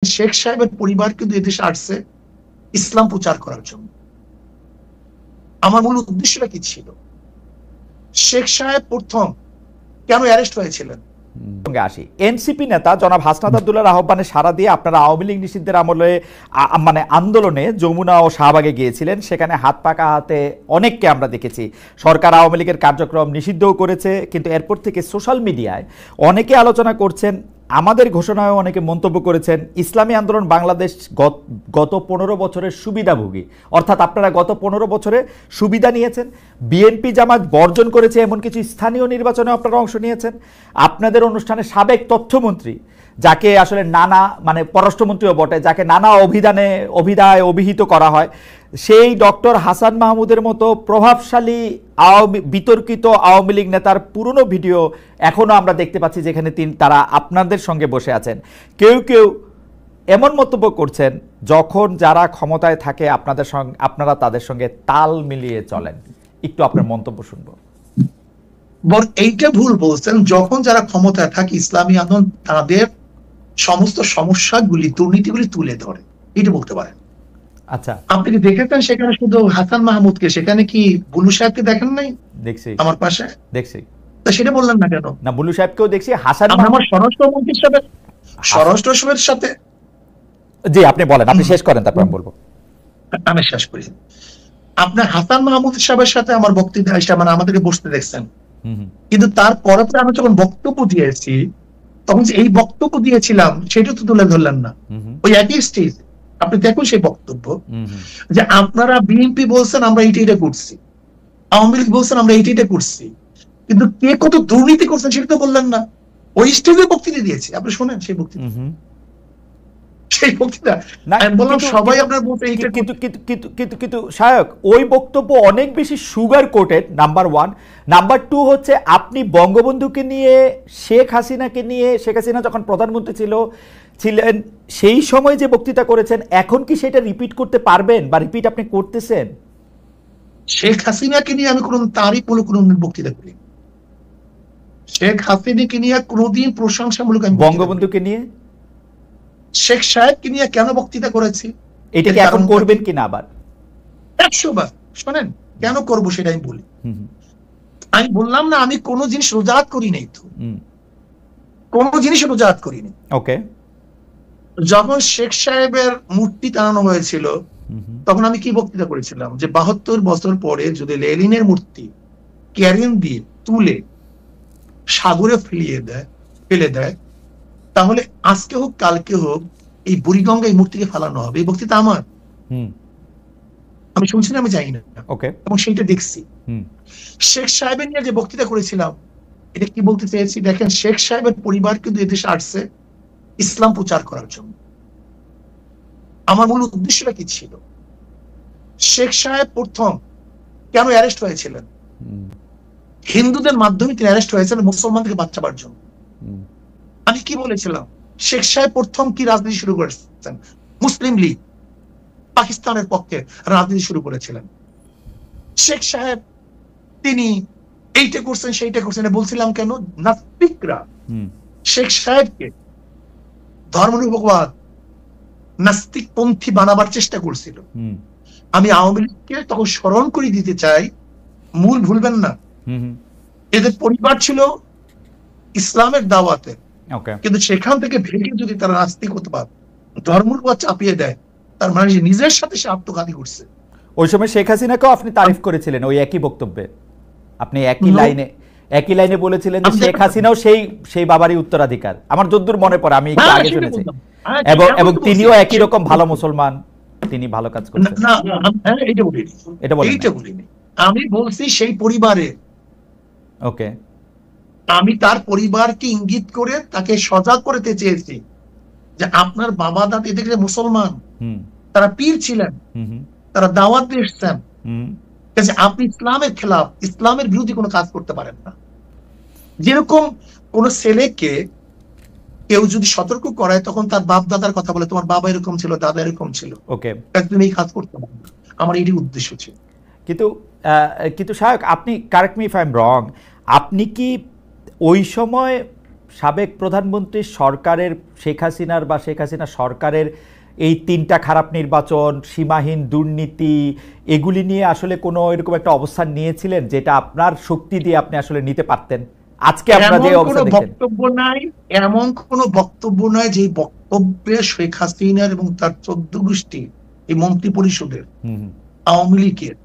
শেখ সাহেবের পরিবার কিন্তু এদেশে আসছে ইসলাম প্রচার করার জন্য। আমার মূল উদ্দেশ্যটা কি ছিল? শেখ সাহেব প্রথম কেন অ্যারেস্ট হয়েছিলেন? আসি এনসিপি নেতা জনাব হাসনাত আব্দুল্লাহর আহ্বানে সাড়া দিয়ে আপনারা আওয়ামী লীগ নিষিদ্ধের আমলে মানে আন্দোলনে যমুনা ও শাহবাগে গিয়েছিলেন। সেখানে হাত পাকা হাতে অনেককে আমরা দেখেছি। সরকার আওয়ামী লীগের কার্যক্রম নিষিদ্ধও করেছে, কিন্তু এরপর থেকে সোশ্যাল মিডিয়ায় অনেকে আলোচনা করছেন, আমাদের ঘোষণায় অনেকে মন্তব্য করেছেন ইসলামী আন্দোলন বাংলাদেশ গত 15 বছরের সুবিধাভোগী, অর্থাৎ আপনারা গত 15 বছরে সুবিধা নিয়েছেন। বিএনপি জামাত বর্জন করেছে এমন কিছু স্থানীয় নির্বাচনে আপনারা অংশ নিয়েছেন। আপনাদের অনুষ্ঠানে সাবেক তথ্যমন্ত্রী, যাকে আসলে নানা মানে পররাষ্ট্রমন্ত্রীও বটে, যাকে নানা অভিধায় অভিহিত করা হয়, সেই ডক্টর হাসান মাহমুদের মতো প্রভাবশালী বিতর্কিত আওয়ামী লীগ নেতার পুরনো ভিডিও এখনও আমরা দেখতে পাচ্ছি, যেখানে তারা আপনাদের সঙ্গে বসে আছেন। কেউ কেউ এমন মন্তব্য করছেন, যখন যারা ক্ষমতায় থাকে আপনারা তাদের সঙ্গে তাল মিলিয়ে চলেন। একটু আপনার মন্তব্য শুনবো। এইটা ভুল বলছেন। যখন যারা ক্ষমতায় থাকে ইসলামী আন্দোলন তাদের সমস্ত সমস্যাগুলি, দুর্নীতিগুলি তুলে ধরে, এটা বলতে পারেন। আচ্ছা, আপনি কি দেখেছেন সেখানে শুধু হাসান মাহমুদকে? সেখানে কি বুলু সাহেবকে দেখেন নাই? দেখছি, আমার পাশে দেখছি। তা সেটা বললেন না কেন? না, বুলু সাহেবকেও দেখছি। হাসান আমার স্বরাষ্ট্রমন্ত্রীর সাথে স্বরাষ্ট্রের সাথে জি, আপনি বলেন, আপনি শেষ করেন, তারপর আমি বলবো। আমি শেষ করি। আপনার হাসান মাহমুদ সাহেবের সাথে আমার বক্তৃতা মানে আমাদেরকে বসতে দেখছেন, কিন্তু তারপরে আমি যখন বক্তব্য দিয়েছি তখন যে এই বক্তব্য দিয়েছিলাম সেটা তো তুলে ধরলেন না। ওই একই স্টেজ আপনি দেখুন সেই বক্তব্য, যে আপনারা বিএনপি বলছেন আমরা এইটা করছি, আওয়ামী লীগ বলছেন আমরা এইটা করছি, কিন্তু কে কত দুর্নীতি করছেন সেটা তো বললেন না। ওই স্টেজে বক্তৃতা দিয়েছি, আপনি শোনেন সেই বক্তৃতা। সেই বক্তৃতা আমি বললাম সবাই আপনার বলতে এইটা, কিন্তু শায়ক ওই বক্তব্য অনেক বেশি সুগার কোটেড, নাম্বার 1। নাম্বার 2 হচ্ছে আপনি বঙ্গবন্ধুকে নিয়ে, শেখ হাসিনাকে নিয়ে, শেখ হাসিনা যখন প্রধানমন্ত্রী ছিলেন সেই সময় যে বক্তৃতা করেছেন, এখন কি সেটা রিপিট করতে পারবেন বা রিপিট আপনি করতেছেন? শেখ হাসিনাকে নিয়ে আমি তারই কোনো বক্তৃতা করি। শেখ হাসিনাকে নিয়ে কোনোদিন প্রশংসামূলক, আমি বঙ্গবন্ধুকে নিয়ে, শেখ সাহেবকে নিয়ে কেন বক্তৃতা করেছি, এটা কি এখন করবেন কিনা আবার? 100 বার শোনেন কেন করব সেটা আমি বলি। আমি বললাম না আমি কোনো জিনিস রোজাত করি নাই, তো কোনো জিনিস রোজাত করিনি। ওকে, যখন শেখ সাহেবের মূর্তি টানানো হয়েছিল তখন আমি কি বক্তৃতা করেছিলাম, যে 72 বছর পরে যদি লেনিনের মূর্তি ক্যারিন দিয়ে তুলে সাগরে ফেলে দেয় তাহলে আজকে হোক কালকে হোক এই বুড়িগঙ্গা এই মূর্তিকে ফেলানো হবে। এই বক্তৃতা আমার, আমি শুনছি না, আমি জানি না, এবং সেইটা দেখছি। শেখ সাহেবের নিয়ে যে বক্তৃতা করেছিলাম এটা কি বলতে চেয়েছি দেখেন, শেখ সাহেবের পরিবার কিন্তু এদেশে আসছে ইসলাম প্রচার করার জন্য। আমার মূল উদ্দেশ্যটা কি ছিল? শেখ সাহেব প্রথম কেন অ্যারেস্ট হয়েছিলেন? হিন্দুদের মাধ্যমে তিনি অ্যারেস্ট হয়েছেন মুসলমানদেরকে বাঁচাবার জন্য। আমি কি বলেছিলাম? শেখ সাহেব প্রথম কি রাজনীতি শুরু করেছেন? মুসলিম লীগ পাকিস্তানের পক্ষে রাজনীতি শুরু করেছিলেন। শেখ সাহেব তিনি এইটা করছেন সেইটা করছেন বলছিলাম কেন? নাস্তিকরা শেখ সাহেবকে ধর্মনিরপেক্ষবাদ নাস্তিক পন্থী বানাবার চেষ্টা করছিল। আমি আওয়ামী লীগকে তখন স্মরণ করে দিতে চাই, মূল ভুলবেন না, এদের পরিবার ছিল ইসলামের দাওয়াতে, কিন্তু সেখান থেকে ভেঙে যদি তারা নাস্তিকতাবাদ ধর্মনিরপেক্ষবাদ চাপিয়ে দেয় তার মানে নিজের সাথে সে আত্মঘাতী করছে। ওই সময় শেখ হাসিনাকেও আপনি তারিফ করেছিলেন ওই একই বক্তব্যে। আপনি একই লাইনে বলেছিলেন যে শেখ হাসিনাও সেই বাবারই উত্তরাধিকার। আমার যদ্দূর মনে পড়ে, আমি একটু আগে শুনেছি, এবং তিনিও একই রকম ভালো মুসলমান, তিনি ভালো কাজ করছেন। না, এইটা বলিনি। আমি বলছি সেই পরিবারে, ওকে, আমি তার পরিবারকে ইঙ্গিত করে তাকে সজাগ করতে চেয়েছি যে আপনার বাবা দাদি দেখলে মুসলমান, তারা পীর ছিলেন, তারা দাওয়াত দিয়ে এসছেন, আপনি ইসলামের খেলাফ, ইসলামের বিরোধী কোনো কাজ করতে পারেন না। যেরকম কোন ছেলেকে কেউ যদি সতর্ক করায় তখন তার বাপ দাদার কথা বলে, তোমার বাবা এরকম ছিল, দাদা এরকম ছিল, ওকে, তুমি এই কাজ করতে পারো না। আমার এই উদ্দেশ্য ছিল। কিন্তু শায়ক, আপনি correct me if I am রং, আপনি কি ওই সময় সাবেক প্রধানমন্ত্রী সরকারের শেখ হাসিনার বা শেখ হাসিনা সরকারের এই 3টা খারাপ নির্বাচন, সীমাহীন দুর্নীতি, এগুলি নিয়ে আসলে কোনো এরকম একটা অবস্থান নিয়েছিলেন যেটা আপনার শক্তি দিয়ে আপনি আসলে নিতে পারতেন? আজকে আপনারা যে অবস্থা দেখেন, এমন কোনো বক্তব্য নাই যে বক্তব্যে শেখ হাসিনার এবং তার 14 গোষ্ঠী এই মন্ত্রী পরিষদের আওয়ামী লীগের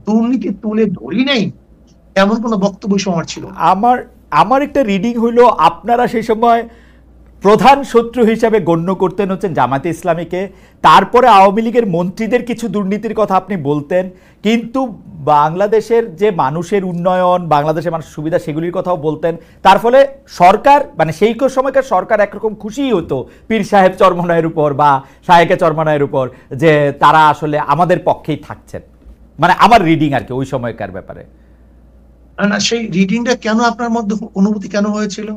দুর্নীতি তুলে ধরি নাই, এমন কোন বক্তব্য সময় ছিল। আমার একটা রিডিং হইলো আপনারা সেই সময় প্রধান শত্রু হিসাবে গণ্য করতেন হচ্ছেন জামায়াতে ইসলামীকে, তারপরে আওয়ামী লীগের মন্ত্রীদের কিছু দুর্নীতির কথা আপনি বলতেন, কিন্তু বাংলাদেশের যে মানুষের উন্নয়ন, বাংলাদেশের মানুষের সুবিধা, সেগুলির কথাও বলতেন। তার ফলে সরকার, মানে সেই সময়কার সরকার একরকম খুশি হতো পীর সাহেব চরমনায়ের উপর বা শায়েকে চরমনায়ের উপর, যে তারা আসলে আমাদের পক্ষেই থাকছেন। মানে আমার রিডিং আর কি ওই সময়কার ব্যাপারে। না, সেই রিডিংটা কেন আপনার মধ্যে অনুভূতি কেন হয়েছিল?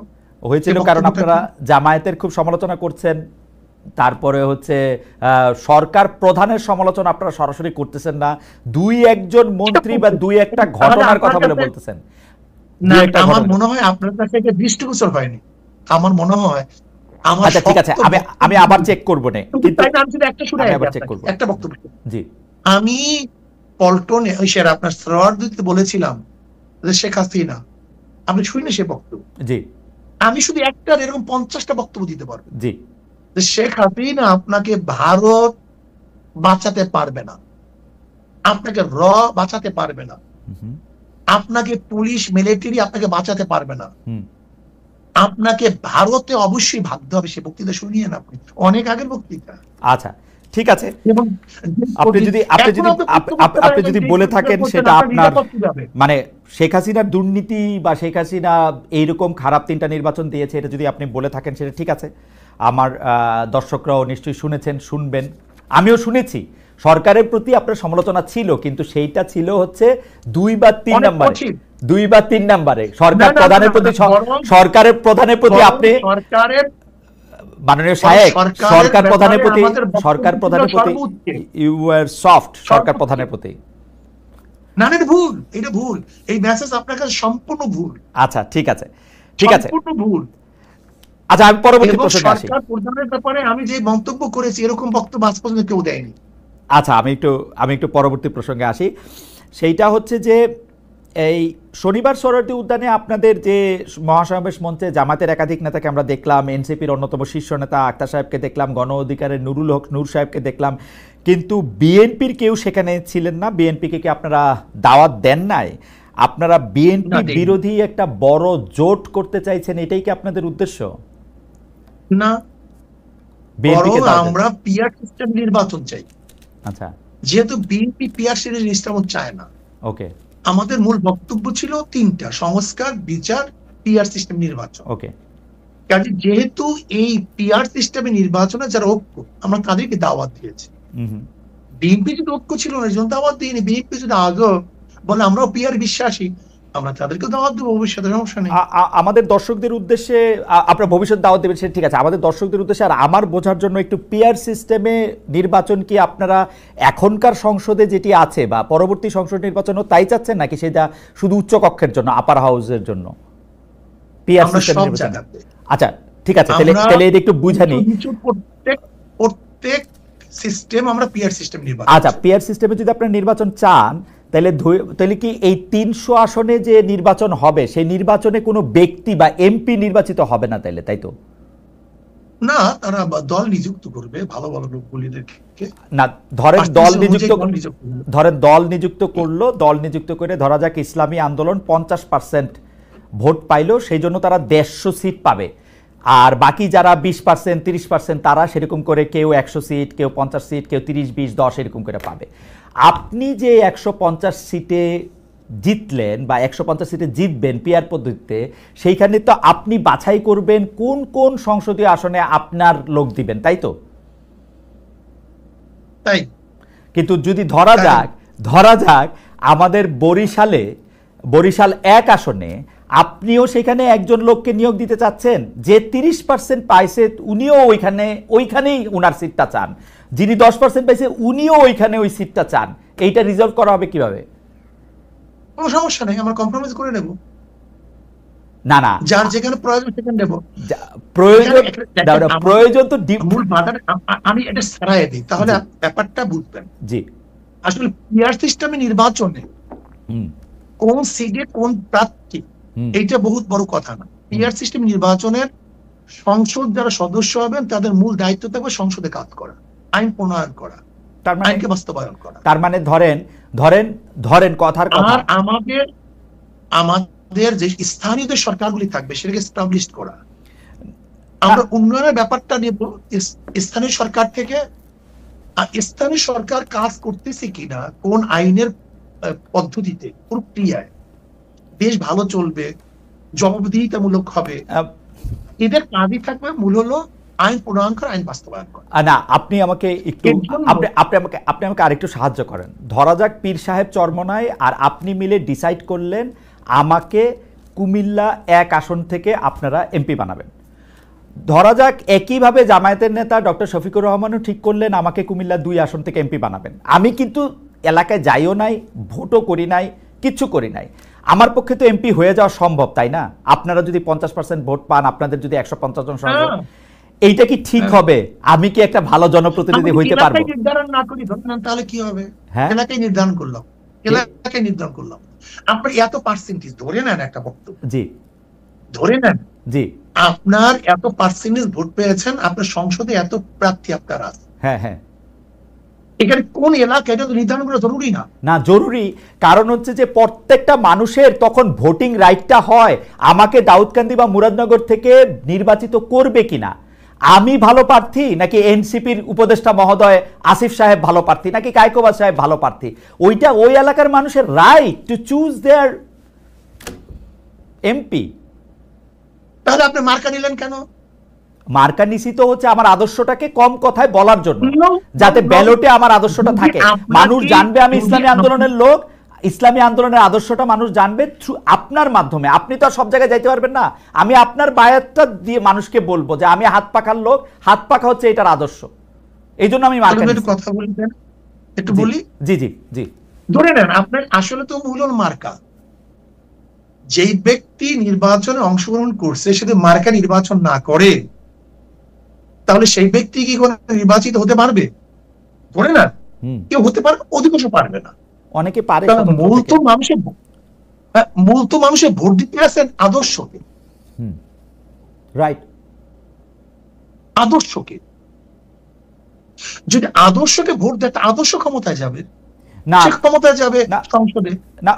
কারণ আপনারা জামায়াতের খুব সমালোচনা করছেন, তারপরে হচ্ছে সরকার প্রধানের সমালোচনা আপনারা সরাসরি করতেছেন না, 2-1 মন্ত্রী বা 2-1টা ঘটনার কথা বলে বলতেছেন। না, আমার মনে হয় আপনার কাছে এটা দৃষ্টিগোচর হয়নি। আমার মনে হয় আচ্ছা ঠিক আছে, আমি আবার চেক করব না, কিন্তু আমি শুধু একটা শুনে আবার চেক করব একটা বক্তব্য। জি, আমি পল্টনে ওই স্যার আপনার সরোয়ার দিতে বলেছিলাম যে শেখ হাসিনা, আপনি শুনে সে বক্তব্য, জি, আমি শুধু একটা এরকম 50টা বক্তব্য দিতে পারবো, জি, যে শেখ হাসিনা আপনাকে ভারত বাঁচাতে পারবে না, আপনাকে বাঁচাতে পারবে না, আপনাকে পুলিশ মিলিটারি আপনাকে বাঁচাতে পারবে না, আপনাকে ভারতে অবশ্যই ভাবতে হবে। সে বক্তৃতা শুনিয়েন আপনি, অনেক আগের বক্তৃতা। আচ্ছা ঠিক আছে, আপনি যদি বলে থাকেন সেটা আপনার, মানে শেখ হাসিনার দুর্নীতি বা শেখ হাসিনা এইরকম খারাপ 3টা নির্বাচন দিয়েছে, এটা যদি আপনি বলে থাকেন সেটা ঠিক আছে। আমার দর্শকরাও নিশ্চয়ই শুনেছেন, শুনবেন, আমিও শুনেছি সরকারের প্রতি আপনার সমালোচনা ছিল, কিন্তু সেইটা ছিল হচ্ছে 2 বা 3 নম্বরে, 2 বা 3 নম্বরে সরকার প্রধানের প্রতি, সরকারের প্রধানের প্রতি আপনি, মাননীয় সাহেব, সরকার প্রধানের প্রতি ইউ ওয়্যার সফট, সরকার প্রধানের প্রতি। না, এটা ভুল, এটা ভুল, এই মেসেজ আপনার কাছে সম্পূর্ণ ভুল। আচ্ছা ঠিক আছে, ঠিক আছে, সম্পূর্ণ ভুল। আচ্ছা আমি পরবর্তী প্রশ্নে আসি। সরকার প্রধানের ব্যাপারে আমি যে মন্তব্য করেছি এরকম বক্তব্য আজ পর্যন্ত কেউ দেয়নি। আচ্ছা আমি একটু পরবর্তী প্রসঙ্গে আসি। সেইটা হচ্ছে যে এই শনিবার সোহরাওয়ার্দী উদ্যানে আপনাদের যে মহাসমাবেশ মঞ্চে জামাতের একাধিক নেতাকে আমরা দেখলাম, এনসিপির অন্যতম শীর্ষ নেতা আক্তার সাহেবকে দেখলাম, গণ অধিকারের নুরুল হক নূর সাহেবকে দেখলাম, কিন্তু বিএনপির কেউ সেখানে ছিলেন না। বিএনপিকে কি আপনারা দাওয়াত দেন নাই? আপনারা বিএনপি বিরোধী একটা বড় জোট করতে চাইছেন, এটাই কি আপনাদের উদ্দেশ্য? না, আমরা পিআর সিস্টেম নির্বাচন চাই। আচ্ছা, যেহেতু বিএনপি পিআর সিস্টেম চায় না, ওকে, আমাদের মূল বক্তব্য ছিল 3টা: সংস্কার, বিচার, পিআর সিস্টেম নির্বাচন। ওকে, কাজে যেহেতু এই পিআর সিস্টেমে নির্বাচনে যারা ঐক্য, আমরা তাদেরকে দাওয়াত দিয়েছি। বিএনপি যদি ঐক্য ছিল না, জন্য দাওয়াত দিইনি। বিএনপি যদি আগে বলে আমরাও পিআর বিশ্বাসী, আমরা তাদেরকে দাওয়াত দেবো, ভবিষ্যতে সমস্যা নেই। আমাদের দর্শকদের উদ্দেশ্যে আপনারা ভবিষ্যৎ দাওয়াত দেবেন সেটা ঠিক আছে, আমাদের দর্শকদের উদ্দেশ্যে আর আমার বোঝার জন্য একটু পিআর সিস্টেমে নির্বাচন কি আপনারা এখনকার সংসদে যেটি আছে বা পরবর্তী সংসদ নির্বাচনও তাই চাচ্ছেন, নাকি সেটা শুধু উচ্চ কক্ষের জন্য, আপার হাউসের জন্য পিআর সিস্টেম নির্বাচন? আচ্ছা ঠিক আছে, তাহলে এটা একটু বুঝানি। প্রত্যেক সিস্টেম আমরা পিআর সিস্টেম নির্বাচন, আচ্ছা পিআর সিস্টেমে যদি আপনারা নির্বাচন চান, তাহলে কি এই 300 আসনে যে নির্বাচন হবে সেই নির্বাচনে কোনো ব্যক্তি বা এমপি নির্বাচিত হবে না তাইলে, তাই তো? না, তারা দল নিযুক্ত করবে ভালো ভালো লোকগুলিদেরকে। না, ধরেন দল নিযুক্ত করলো, দল নিযুক্ত করে ধরা যাক ইসলামী আন্দোলন 50% ভোট পাইলো, সেই জন্য তারা 150 সিট পাবে, আর বাকি যারা 20%, 30% তারা সেরকম করে কেউ 100 সিট, কেউ 50 সিট, কেউ 30, 20, 10 এরকম করে পাবে। আপনি যে 150 সিটে জিতলেন বা 150 সিটে জিতবেন পিআর পদ্ধতিতে, সেইখানে তো আপনি বাছাই করবেন কোন কোন সংসদীয় আসনে আপনার লোক দিবেন, তাই তো? তাই। কিন্তু যদি ধরা যাক আমাদের বরিশাল 1 আসনে আপনিও সেখানে একজন লোককে নিয়োগ দিতে চাচ্ছেন যে 30% পাইছে, উনিও ওইখানেই উনার সিটটা চান, যিনি 10% পাইছে উনিও ওইখানে ওই সিটটা চান, এইটা রিজলভ করা হবে কিভাবে? কোনো সমস্যা নেই, আমরা কম্প্রোমাইজ করে নেব। না না, যার যেখানে প্রয়োজন সেখানে নেব। প্রয়োজন প্রয়োজন তো মূল বাধাটা আমি এটা ছাড়াই দিই, তাহলে ব্যাপারটা বুঝবেন। জি, আসলে পিআর সিস্টেমে নির্বাচনে কোন সিটে কোন প্রার্থী, এইটা বহুত বড় কথা না। পিআর সিস্টেম নির্বাচনের সংসদ যারা সদস্য হবেন তাদের মূল দায়িত্ব থাকবে সংসদে কাজ করা, আইন প্রণয়ন করা, আইনকে বাস্তবায়ন করা। তার মানে ধরেন ধরেন ধরেন কথার কথা, আর আমাদের যে স্থানীয় যে সরকারগুলি থাকবে সেটাকে এস্টাবলিশ করা। আমরা উন্নয়নের ব্যাপারটা নেব স্থানীয় সরকার থেকে। আর স্থানীয় সরকার কাজ করতেছে কিনা, কোন আইনের পদ্ধতিতে, প্রক্রিয়ায় দেশ ভালো চলবে, জবাবদিহিতামূলক হবে, এদের কাজই থাকবে মূল হলো আইন প্রণয়ন করা, আইন বাস্তবায়ন করা। না, আপনি আমাকে একটু আপনি আমাকে আরেকটু সাহায্য করেন। ধরা যাক পীর সাহেব চরমনায় আর আপনি মিলে ডিসাইড করলেন আমাকে কুমিল্লা 1 আসন থেকে আপনারা এমপি বানাবেন। ধরা যাক একইভাবে জামায়াতের নেতা ডক্টর শফিকুর রহমানও ঠিক করলেন আমাকে কুমিল্লা 2 আসন থেকে এমপি বানাবেন। আমি কিন্তু এলাকায় যাইও নাই, ভোটও করি নাই, কিচ্ছু করি নাই। আমার পক্ষে তো এমপি হয়ে যাওয়া সম্ভব, তাই না? আপনারা যদি 50% ভোট পান, আপনাদের যদি 150 জন সংসদ, এইটা কি ঠিক হবে? আমি কি একটা ভালো জনপ্রতিনিধি হইতে পারবো? নির্ধারণ না করি তাহলে কি হবে? এলাকায় নির্ধারণ করলাম, এলাকায় নির্ধারণ করলাম। আপনার এত পার্সেন্টেজ ধরে নেন, একটা বক্তব্য জি ধরে নেন, জি, আপনার এত পার্সেন্টেজ ভোট পেয়েছেন, আপনার সংসদে এত প্রার্থী আপনার আছে। হ্যাঁ হ্যাঁ, এখানে কোন এলাকা এটা তো নির্ধারণ করা জরুরি না। না, জরুরি। কারণ হচ্ছে যে প্রত্যেকটা মানুষের তখন ভোটিং রাইটটা হয় আমাকে দাউদকান্দি বা মুরাদনগর থেকে নির্বাচিত করবে কিনা, আমি ভালো প্রার্থী নাকি এনসিপির উপদেষ্টা মহোদয় আসিফ সাহেব ভালো প্রার্থী নাকি কায়কোবাদ সাহেব ভালো প্রার্থী, ওইটা ওই এলাকার মানুষের right to choose there MP. তাহলে আপনি মার্কা নিলেন কেন? মার্কা নিছি তো হচ্ছে আমার আদর্শটাকে কম কথায় বলার জন্য, যাতে ব্যালটে আমার আদর্শটা থাকে, মানুষ জানবে আমি ইসলামী আন্দোলনের লোক, ইসলামী আন্দোলনের আদর্শটা মানুষ জানবে থ্রু আপনার মাধ্যমে। আপনি তো আর সব জায়গায় যাইতে পারবেন না, আমি আপনার বায়াতটা দিয়ে মানুষকে বলবো যে আমি হাত পাখার লোক, হাত পাখা হচ্ছে এটার আদর্শ, এই জন্য আমি মার্কা নিছি। কথা বলবেন একটু বলি। জি জি জি, ধরে নেন আপনার আসলে তো মূল মার্কা, যেই ব্যক্তি নির্বাচনে অংশগ্রহণ করছে সে মার্কা নির্বাচন না করে তাহলে সেই ব্যক্তি কি কোনো নির্বাচিত হতে পারবে? ধরে না কেউ হতে পারবে, অধিকাংশ পারবে না, অনেকে পারে। মূল তো মানুষের ভোট দিতে আসেন আদর্শকে, রাইট, আদর্শকে। যদি আদর্শকে ভোট দেয় আদর্শ ক্ষমতায় যাবে না, ক্ষমতায় যাবে সংসদে না।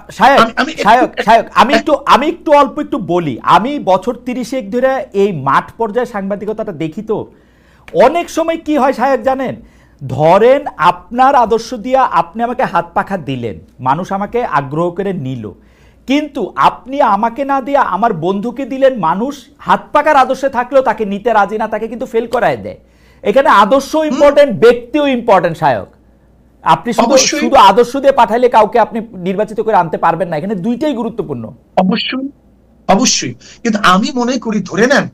আমি একটু অল্প একটু বলি, আমি বছর 30 ধরে এই মাঠ পর্যায়ে সাংবাদিকতাটা দেখি, তো অনেক সময় কি হয় সাহেব জানেন, ধরেন আপনার আদর্শ দিয়া আপনি আমাকে হাত পাখা দিলেন, মানুষ আমাকে আগ্রহ করে নিল, কিন্তু আপনি আমাকে না দিয়ে আমার বন্ধুকে দিলেন, মানুষ হাত পাকার আদর্শে থাকলেও তাকে নিতে রাজি না, তাকে কিন্তু ফেল করায় দেয়। এখানে আদর্শ ইম্পর্টেন্ট, ব্যক্তিও ইম্পর্টেন্ট সায়ক। আপনি শুধু আদর্শ দিয়ে পাঠাইলে কাউকে আপনি নির্বাচিত করে আনতে পারবেন না, এখানে দুইটাই গুরুত্বপূর্ণ। অবশ্যই অবশ্যই, কিন্তু আমি মনে করি ধরে নেন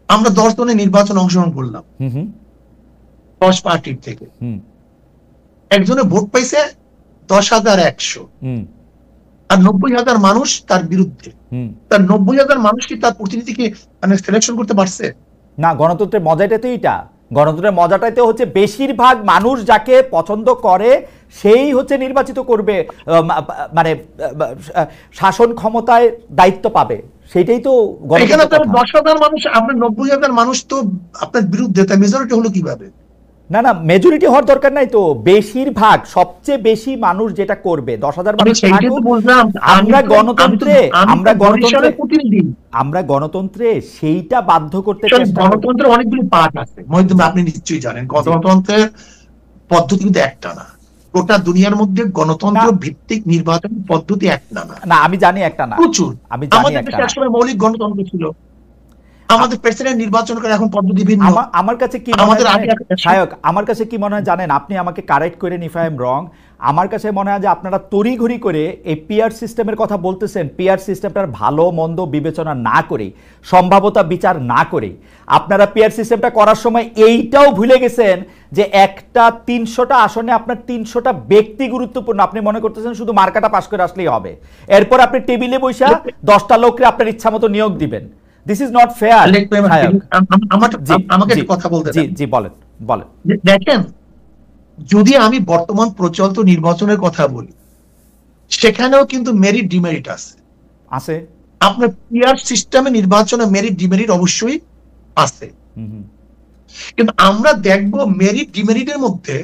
আমরা 10 জনের নির্বাচন অংশগ্রহণ করলাম 10 পার্টির থেকে, একজনে ভোট পাইছে 10,100 আর 90,000 মানুষ তার বিরুদ্ধে, তার 90,000 মানুষ কি তার প্রতিনিধিকে মানে সিলেকশন করতে পারছে? না, গণতন্ত্রের মজাটাই তো এইটা, গণতন্ত্রের মজাটাই তো হচ্ছে বেশিরভাগ মানুষ যাকে পছন্দ করে সেই হচ্ছে নির্বাচিত করবে, মানে শাসন ক্ষমতায় দায়িত্ব পাবে, সেটাই তো। এখানে তো 10,000 মানুষ, আপনার 90,000 মানুষ তো আপনার বিরুদ্ধে, তাই মেজরিটি হলো কিভাবে? না না, মেজরিটি হওয়ার দরকার নাই তো, বেশিরভাগ সবচেয়ে বেশি মানুষ যেটা করবে, 10,000 মানুষ থাকুক। আমরা গণতন্ত্রে সেইটা বাধ্য করতে চেষ্টা। গণতন্ত্রের অনেকগুলি পার্ট আছে মহিউদ্দিন, আপনি নিশ্চয়ই জানেন। গণতন্ত্রের পদ্ধতি কিন্তু একটা না, গোটা দুনিয়ার মধ্যে গণতন্ত্র ভিত্তিক নির্বাচন পদ্ধতি একটা না। না, আমি জানি একটা না, প্রচুর। আমি জানি আমাদের দেশে আসলে মৌলিক গণতন্ত্র ছিল, আমাদের প্রেসিডেন্ট নির্বাচন করে এখন পদ্ধতি ভিন্ন। আমার কাছে কি মনে হয় আমাদের জানেন, আগে সায়ক, আমার কাছে কি মনে হয় জানেন, আপনি আমাকে কারেক্ট করেন ইফ আই এম রং। আমার কাছে মনে হয় যে আপনারা তড়িঘড়ি করে এই পিআর সিস্টেমের কথা বলতেছেন, পিআর সিস্টেমটার ভালো মন্দ বিবেচনা না করে, সম্ভাব্যতা বিচার না করে আপনারা পিআর সিস্টেমটা করার সময় এইটাও ভুলে গেছেন যে একটা 300টা আসনে আপনার 300টা ব্যক্তি গুরুত্বপূর্ণ। আপনি মনে করতেছেন শুধু মার্কাটা পাস করে আসলেই হবে, এরপর আপনি টেবিলে বসে 10টা লোককে আপনার ইচ্ছা মতো নিয়োগ দিবেন। This is not fair. আমাকে কথা বলতে জি জি বলেন বলেন। দেখেন, যদি আমি বর্তমান প্রচলিত নির্বাচনের কথা বলি, সেখানেও কিন্তু মেরিট ডিমেরিট আছে। আছে আপনার পিআর সিস্টেমে নির্বাচনে মেরিট ডিমেরিট অবশ্যই আছে, কিন্তু আমরা দেখব মেরিট ডিমেরিটের মধ্যে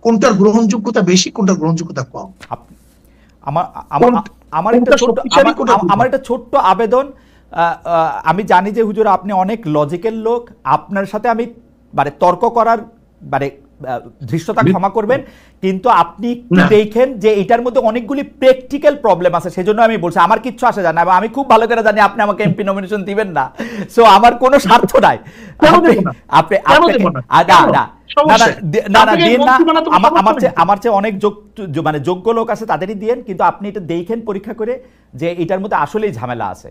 কোনটার গ্রহণযোগ্যতা বেশি, কোনটার গ্রহণযোগ্যতা কম। আমার একটা ছোট্ট আবেদন, আমি জানি যে হুজুর আপনি অনেক লজিক্যাল লোক, আপনার সাথে আমি মানে তর্ক করার মানে ধৃষ্টতা ক্ষমা করবেন, কিন্তু আপনি দেখেন যে এটার মধ্যে অনেকগুলি প্র্যাকটিক্যাল প্রবলেম আছে। সেজন্য আমি বলছি আমার কিচ্ছু আসে যায় না, আমি খুব ভালো করে জানি আপনি আমাকে এমপি নমিনেশন দিবেন না, সো আমার কোনো স্বার্থ নাই। আমার চেয়ে অনেক মানে যোগ্য লোক আছে, তাদেরই দিয়েন, কিন্তু আপনি এটা দেখেন পরীক্ষা করে যে এটার মধ্যে আসলেই ঝামেলা আছে।